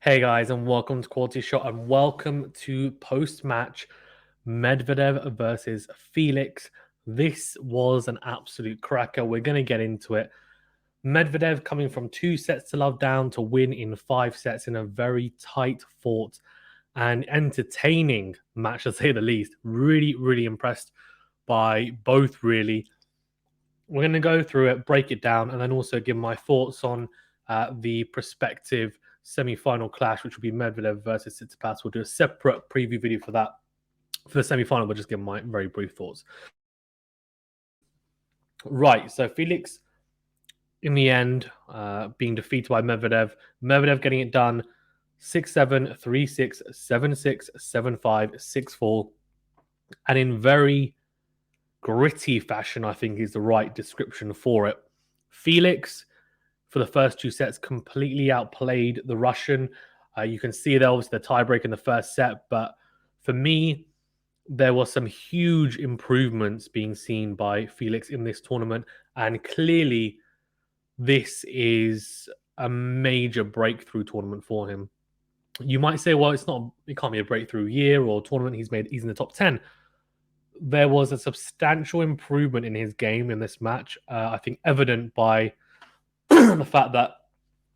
Hey guys, and welcome to Quality Shot, and welcome to post-match Medvedev versus Felix. This was an absolute cracker. We're going to get into it. Medvedev coming from 2 sets to love down to win in 5 sets in a very tight fought and entertaining match, to say the least. Really impressed by both, really. We're going to go through it, break it down, and then also give my thoughts on the prospective semi-final clash, which will be Medvedev versus Tsitsipas. We'll do a separate preview video for that. For the semi-final, we'll just give my very brief thoughts. Right, so Felix, in the end, being defeated by Medvedev. Medvedev getting it done 6-7, 3-6, 7-6, 7-5, 6-4. And in very gritty fashion, I think is the right description for it. Felix, for the first 2 sets, completely outplayed the Russian. You can see there was the tiebreak in the first set, but for me, there was some huge improvements being seen by Felix in this tournament, and clearly this is a major breakthrough tournament for him. You might say, well, it can't be a breakthrough year or tournament. He's in the top 10. There was a substantial improvement in his game in this match. I think evident by the fact that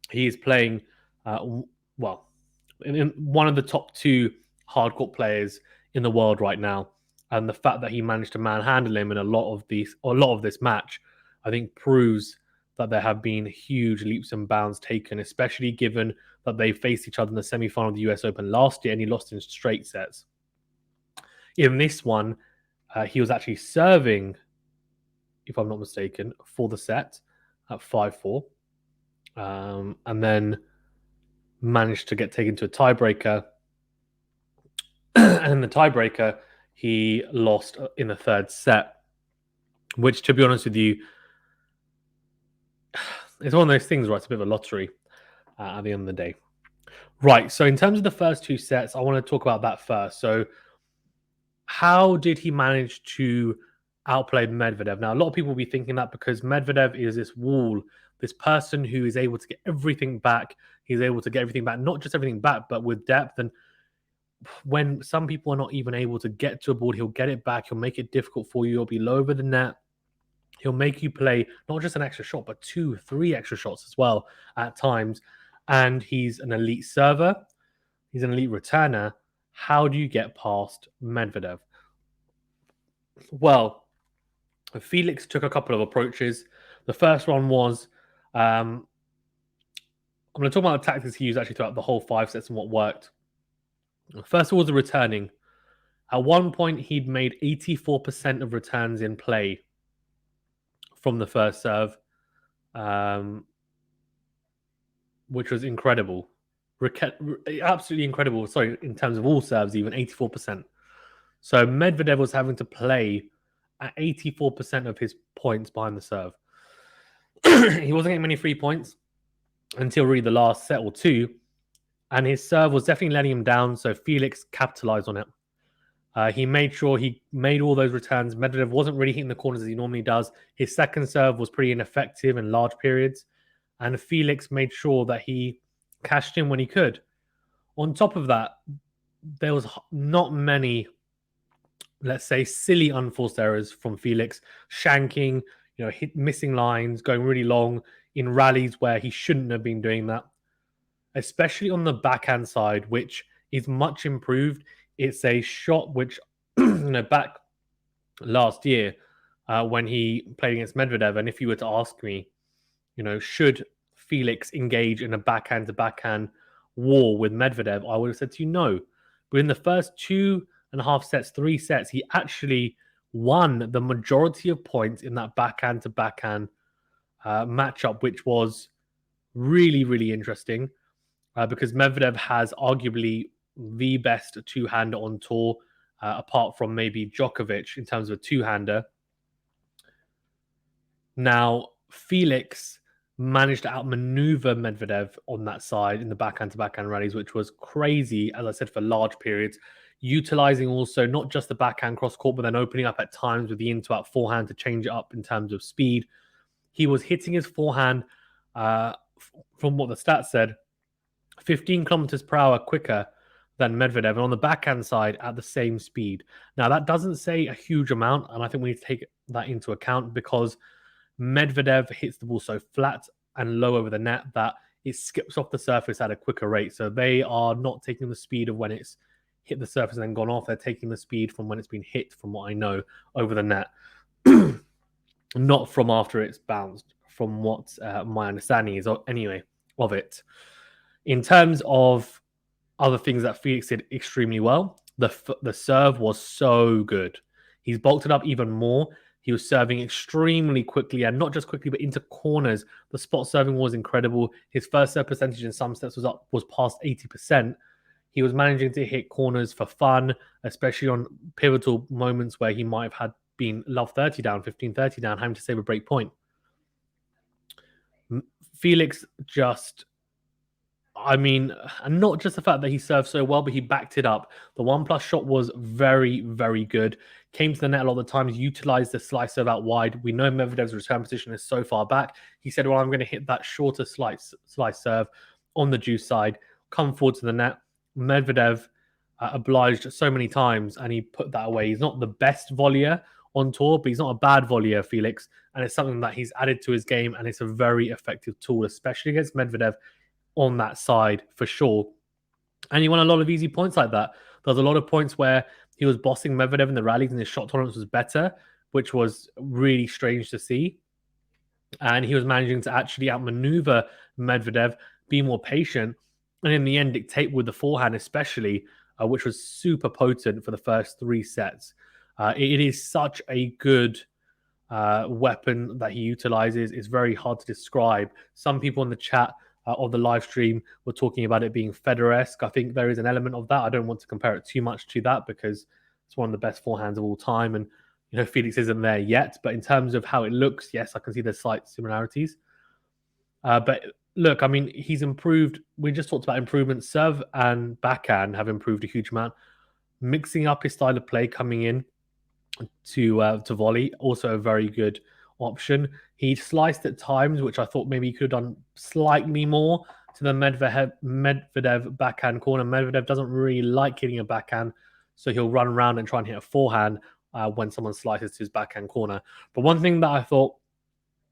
he is playing, in one of the top 2 hardcourt players in the world right now, and the fact that he managed to manhandle him in a lot of this match, I think proves that there have been huge leaps and bounds taken, especially given that they faced each other in the semi-final of the US Open last year, and he lost in straight sets. In this one, he was actually serving, if I'm not mistaken, for the set at 5-4, and then managed to get taken to a tiebreaker. And in the tiebreaker, he lost in the third set, which, to be honest with you, it's one of those things where it's a bit of a lottery at the end of the day. Right, so in terms of the first 2 sets, I want to talk about that first. So how did he manage to outplay Medvedev? Now, a lot of people will be thinking that because Medvedev is this wall, this person who is able to get everything back. He's able to get everything back, not just everything back, but with depth. And when some people are not even able to get to a board, he'll get it back. He'll make it difficult for you. He'll be low over the net. He'll make you play not just an extra shot, but 2, 3 extra shots as well at times. And he's an elite server. He's an elite returner. How do you get past Medvedev? Well, Felix took a couple of approaches. The first one was, I'm going to talk about the tactics he used actually throughout the whole 5 sets and what worked. First of all, the returning. At one point, he'd made 84% of returns in play from the first serve, which was incredible. Absolutely incredible. Sorry, in terms of all serves, even 84%. So Medvedev was having to play at 84% of his points behind the serve. He wasn't getting many free points until really the last set or 2. And his serve was definitely letting him down, so Felix capitalized on it. He made sure he made all those returns. Medvedev wasn't really hitting the corners as he normally does. His second serve was pretty ineffective in large periods. And Felix made sure that he cashed in when he could. On top of that, there was not many, let's say, silly unforced errors from Felix. Shanking, missing lines, going really long in rallies where he shouldn't have been doing that. Especially on the backhand side, which is much improved. It's a shot which, back last year when he played against Medvedev, and if you were to ask me, should Felix engage in a backhand-to-backhand war with Medvedev, I would have said to you no. But in the first 2.5 sets, 3 sets, he actually won the majority of points in that backhand-to-backhand matchup, which was really interesting. Because Medvedev has arguably the best two-hander on tour, apart from maybe Djokovic in terms of a two-hander. Now, Felix managed to outmaneuver Medvedev on that side in the backhand-to-backhand rallies, which was crazy, as I said, for large periods, utilizing also not just the backhand cross-court, but then opening up at times with the into-out forehand to change it up in terms of speed. He was hitting his forehand, from what the stats said, 15 kilometers per hour quicker than Medvedev, and on the backhand side at the same speed. Now, that doesn't say a huge amount, and I think we need to take that into account because Medvedev hits the ball so flat and low over the net that it skips off the surface at a quicker rate. So they are not taking the speed of when it's hit the surface and then gone off. They're taking the speed from when it's been hit, from what I know, over the net. Not from after it's bounced, from what my understanding is anyway of it. In terms of other things that Felix did extremely well, the serve was so good. He's bulked it up even more. He was serving extremely quickly, and not just quickly, but into corners. The spot serving was incredible. His first serve percentage in some sets was past 80%. He was managing to hit corners for fun, especially on pivotal moments where he might have had been love 30 down, 15-30 down, having to save a break point. Felix just, and not just the fact that he served so well, but he backed it up. The 1+ shot was very, very good. Came to the net a lot of the times, utilized the slice serve out wide. We know Medvedev's return position is so far back. He said, well, I'm going to hit that shorter slice serve on the juice side, come forward to the net. Medvedev obliged so many times, and he put that away. He's not the best volleyer on tour, but he's not a bad volleyer, Felix, and it's something that he's added to his game, and it's a very effective tool, especially against Medvedev on that side for sure. And he won a lot of easy points like that. There was a lot of points where he was bossing Medvedev in the rallies and his shot tolerance was better, which was really strange to see. And he was managing to actually outmaneuver Medvedev, be more patient, and in the end dictate with the forehand especially, which was super potent for the first 3 sets. It is such a good weapon that he utilizes. It's very hard to describe. Some people in the chat of the live stream were talking about it being Federer-esque. I think there is an element of that. I don't want to compare it too much to that because it's one of the best forehands of all time, and Felix isn't there yet. But in terms of how it looks, yes, I can see there's slight similarities. But look, he's improved. We just talked about improvements. Serve and backhand have improved a huge amount. Mixing up his style of play, coming in to volley, also a very good option. He sliced at times, which I thought maybe he could have done slightly more to the Medvedev backhand corner. Medvedev doesn't really like hitting a backhand, so he'll run around and try and hit a forehand when someone slices to his backhand corner. But one thing that I thought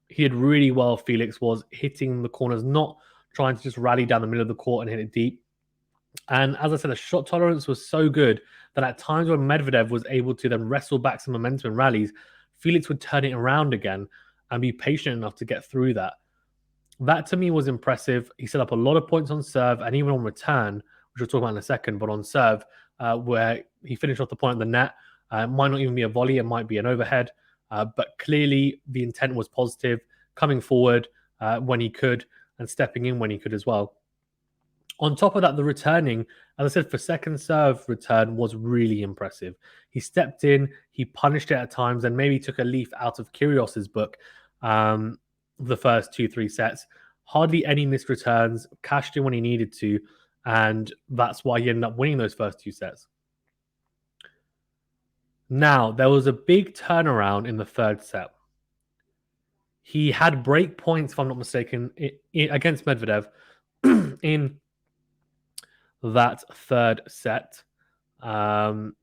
he did really well, Felix, was hitting the corners, not trying to just rally down the middle of the court and hit it deep. And as I said, the shot tolerance was so good that at times when Medvedev was able to then wrestle back some momentum in rallies, Felix would turn it around again and be patient enough to get through that. That to me was impressive. He set up a lot of points on serve and even on return, which we'll talk about in a second, but on serve, where he finished off the point of the net. It might not even be a volley, it might be an overhead, but clearly the intent was positive, coming forward when he could and stepping in when he could as well. On top of that, the returning, as I said, for second serve return was really impressive. He stepped in, he punished it at times, and maybe took a leaf out of Kyrgios's book the first 2-3 sets. Hardly any missed returns, cashed in when he needed to, and that's why he ended up winning those first 2 sets. Now, there was a big turnaround in the third set. He had break points, if I'm not mistaken, against Medvedev in that third set. And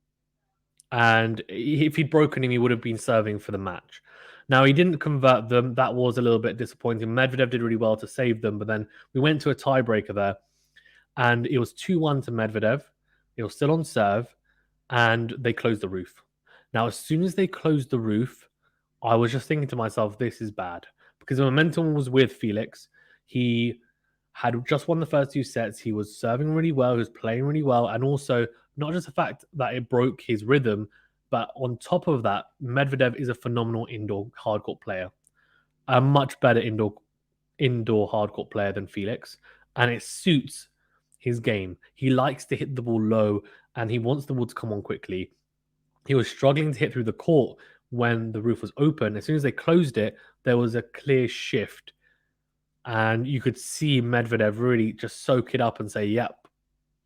if he'd broken him, he would have been serving for the match. Now, he didn't convert them. That was a little bit disappointing. Medvedev did really well to save them, but then we went to a tiebreaker there, and it was 2-1 to Medvedev. It was still on serve, and they closed the roof. Now, as soon as they closed the roof, I was just thinking to myself, this is bad, because the momentum was with Felix. He had just won the first 2 sets. He was serving really well. He was playing really well. And also, not just the fact that it broke his rhythm, but on top of that, Medvedev is a phenomenal indoor hardcourt player. A much better indoor hardcourt player than Felix. And it suits his game. He likes to hit the ball low, and he wants the ball to come on quickly. He was struggling to hit through the court when the roof was open. As soon as they closed it, there was a clear shift. And you could see Medvedev really just soak it up and say, yep,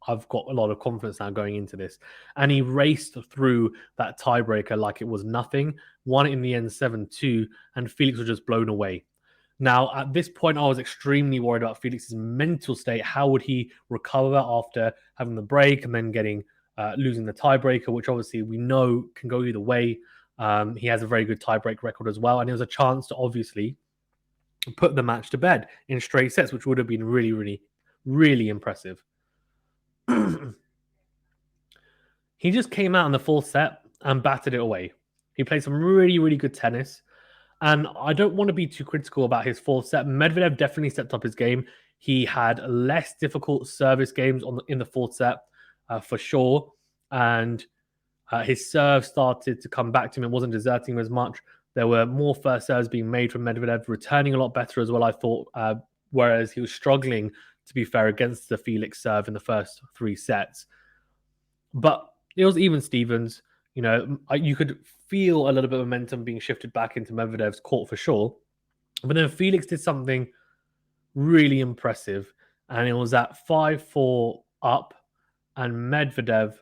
I've got a lot of confidence now going into this. And he raced through that tiebreaker like it was nothing. Won it in the end 7-2, and Felix was just blown away. Now, at this point, I was extremely worried about Felix's mental state. How would he recover after having the break and then losing the tiebreaker, which obviously we know can go either way. He has a very good tiebreak record as well, and it was a chance to obviously put the match to bed in straight sets, which would have been really, really, really impressive. He just came out in the fourth set and battered it away. He played some really, really good tennis. And I don't want to be too critical about his fourth set. Medvedev definitely stepped up his game. He had less difficult service games in the fourth set, for sure. And his serve started to come back to him. It wasn't deserting him as much. There were more first serves being made from Medvedev, returning a lot better as well, I thought, whereas he was struggling, to be fair, against the Felix serve in the first three sets. But it was even Stevens. You could feel a little bit of momentum being shifted back into Medvedev's court for sure. But then Felix did something really impressive, and it was at 5-4 up, and Medvedev,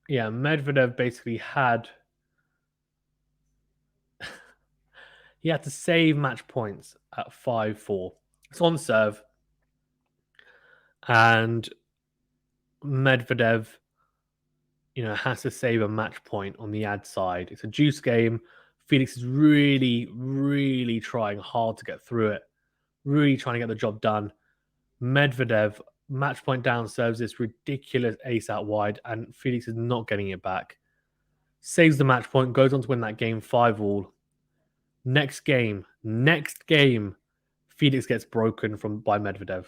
Medvedev basically had he had to save match points at 5-4. It's on serve, and Medvedev, has to save a match point on the ad side. It's a juice game. Felix is really, really trying hard to get through it, really trying to get the job done. Medvedev, match point down, serves this ridiculous ace out wide, and Felix is not getting it back. Saves the match point, goes on to win that game 5-all. Next game, Felix gets broken by Medvedev.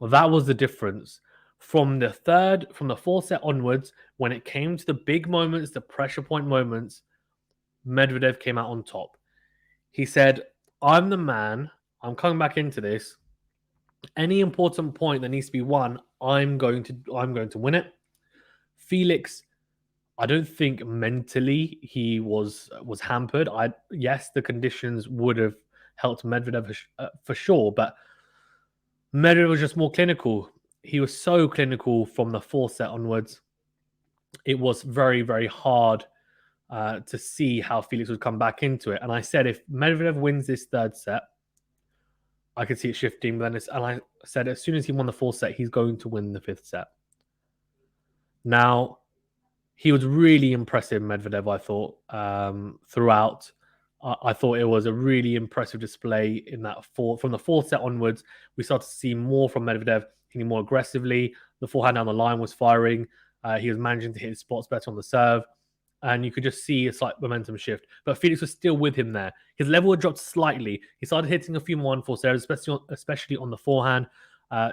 Well, that was the difference. From the fourth set onwards, when it came to the big moments, the pressure point moments, Medvedev came out on top. He said, I'm the man. I'm coming back into this. Any important point that needs to be won, I'm going to win it. Felix, I don't think mentally he was hampered. Yes, the conditions would have helped Medvedev for sure, but Medvedev was just more clinical. He was so clinical from the fourth set onwards. It was very, very hard to see how Felix would come back into it. And I said, if Medvedev wins this third set, I could see it shifting. And I said, as soon as he won the fourth set, he's going to win the fifth set. Now, he was really impressive, Medvedev, I thought, throughout. I thought it was a really impressive display in that from the fourth set onwards. We started to see more from Medvedev, hitting more aggressively. The forehand down the line was firing. He was managing to hit his spots better on the serve. And you could just see a slight momentum shift. But Felix was still with him there. His level had dropped slightly. He started hitting a few more unforced errors, especially on the forehand.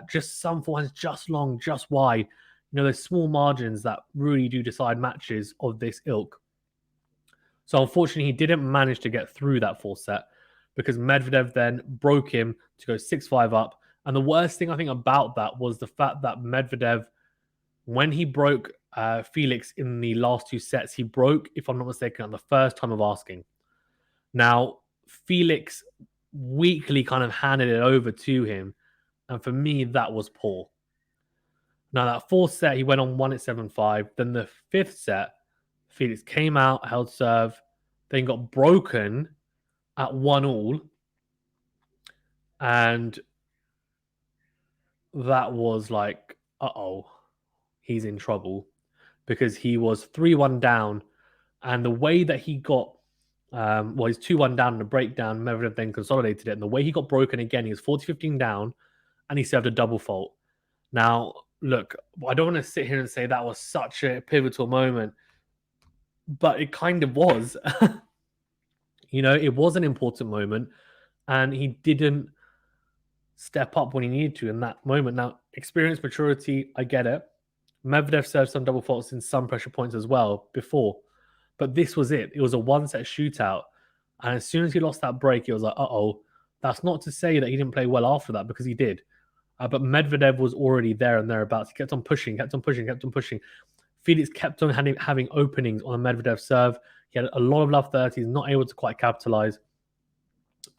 Just some forehands just long, just wide. There's small margins that really do decide matches of this ilk. So unfortunately, he didn't manage to get through that fourth set because Medvedev then broke him to go 6-5 up. And the worst thing I think about that was the fact that Medvedev, when he broke Felix in the last two sets, he broke, if I'm not mistaken, on the first time of asking. Now, Felix weakly kind of handed it over to him. And for me, that was poor. Now, that fourth set, he went on 1 at 7-5. Then the fifth set, Felix came out, held serve, then got broken at 1-all. And that was like, he's in trouble. Because he was 3-1 down. And the way that he got, he's 2-1 down in a breakdown. Medvedev then consolidated it. And the way he got broken again, he was 40-15 down. And he served a double fault. Now, look, I don't want to sit here and say that was such a pivotal moment, but it kind of was. It was an important moment, and he didn't step up when he needed to in that moment. Now, experience, maturity, I get it. Medvedev served some double faults in some pressure points as well before, but this was it. It was a one-set shootout, and as soon as he lost that break, it was like, That's not to say that he didn't play well after that, because he did. But Medvedev was already there and thereabouts. He kept on pushing. Felix kept on having openings on a Medvedev serve. He had a lot of love 30s, not able to quite capitalize.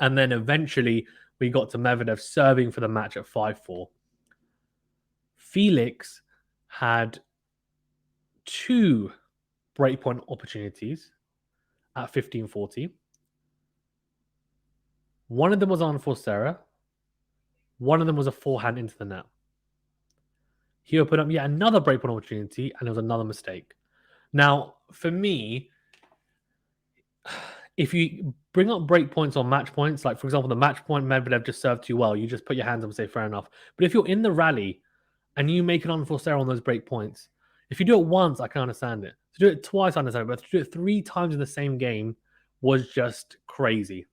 And then eventually we got to Medvedev serving for the match at 5-4. Felix had 2 breakpoint opportunities at 15-40. One of them was on Forcera. One of them was a forehand into the net. He opened up yet another breakpoint opportunity, and it was another mistake. Now, for me, if you bring up breakpoints on match points, like for example, the match point Medvedev just served too well, you just put your hands up and say fair enough. But if you're in the rally and you make it on Forcera on those breakpoints, if you do it once, I can understand it. To do it twice, I understand it. But to do it 3 times in the same game was just crazy.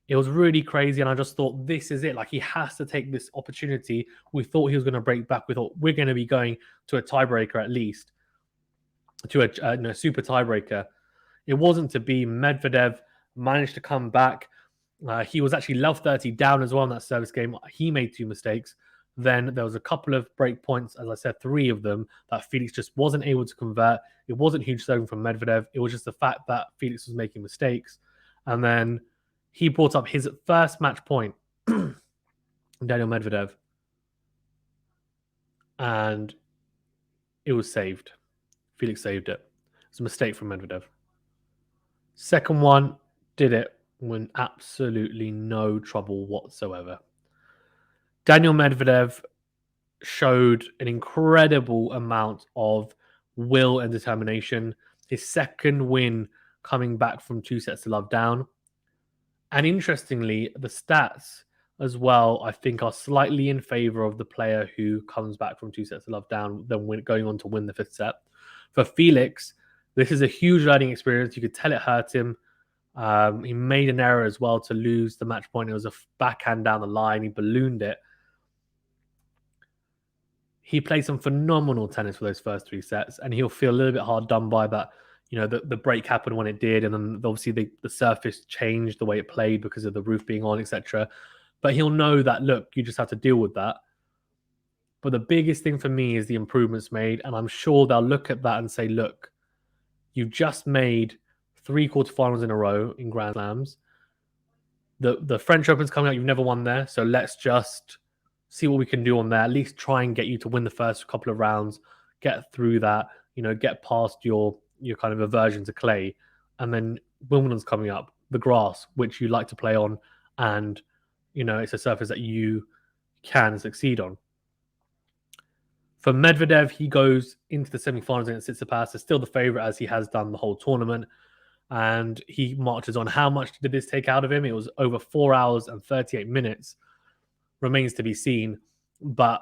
It was really crazy, and I just thought, this is it. Like, he has to take this opportunity. We thought he was going to break back. We thought we're going to be going to a tiebreaker at least, to a super tiebreaker. It wasn't to be. Medvedev managed to come back. He was actually love 30 down as well in that service game. He made 2 mistakes. Then there was a couple of break points, as I said, 3 of them, that Felix just wasn't able to convert. It wasn't huge serving from Medvedev. It was just the fact that Felix was making mistakes. And then he brought up his first match point, Daniil Medvedev, and it was saved. Felix saved it. It was a mistake from Medvedev. Second one, did it with absolutely no trouble whatsoever. Daniil Medvedev showed an incredible amount of will and determination. His second win coming back from 2 sets to love down. And interestingly, the stats as well, I think, are slightly in favor of the player who comes back from 2 sets to love down than going on to win the 5th set. For Felix, this is a huge learning experience. You could tell it hurt him. He made an error as well to lose the match point. It was a backhand down the line. He ballooned it. He played some phenomenal tennis for those first 3 sets, and he'll feel a little bit hard done by that. You know, the break happened when it did, and then obviously the surface changed the way it played because of the roof being on, etc. But he'll know that, look, you just have to deal with that. But the biggest thing for me is the improvements made, and I'm sure they'll look at that and say, look, you've just made 3 quarterfinals in a row in Grand Slams. The French Open's coming up, you've never won there, so let's just see what we can do on there. At least try and get you to win the first couple of rounds, get through that, get past your kind of aversion to clay. And then Wimbledon's coming up, the grass, which you like to play on, and it's a surface that you can succeed on. For Medvedev, he goes into the semi-finals against Tsitsipas. Is still the favorite, as he has done the whole tournament, and he marches on. How much did this take out of him? It was over 4 hours and 38 minutes. Remains to be seen, but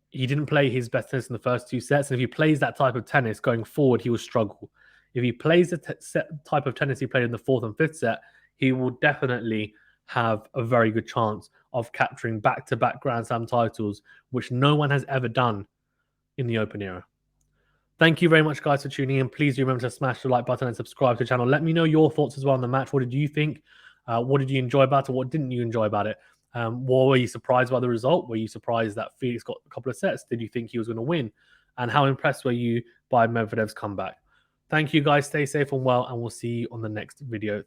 he didn't play his best tennis in the first 2 sets. And if he plays that type of tennis going forward, he will struggle. If he plays the type of tennis he played in the 4th and 5th set, he will definitely have a very good chance of capturing back-to-back Grand Slam titles, which no one has ever done in the Open era. Thank you very much, guys, for tuning in. Please do remember to smash the like button and subscribe to the channel. Let me know your thoughts as well on the match. What did you think? What did you enjoy about it? What didn't you enjoy about it? Were you surprised by the result? Were you surprised that Felix got a couple of sets? Did you think he was going to win? And how impressed were you by Medvedev's comeback? Thank you, guys. Stay safe and well, and we'll see you on the next video.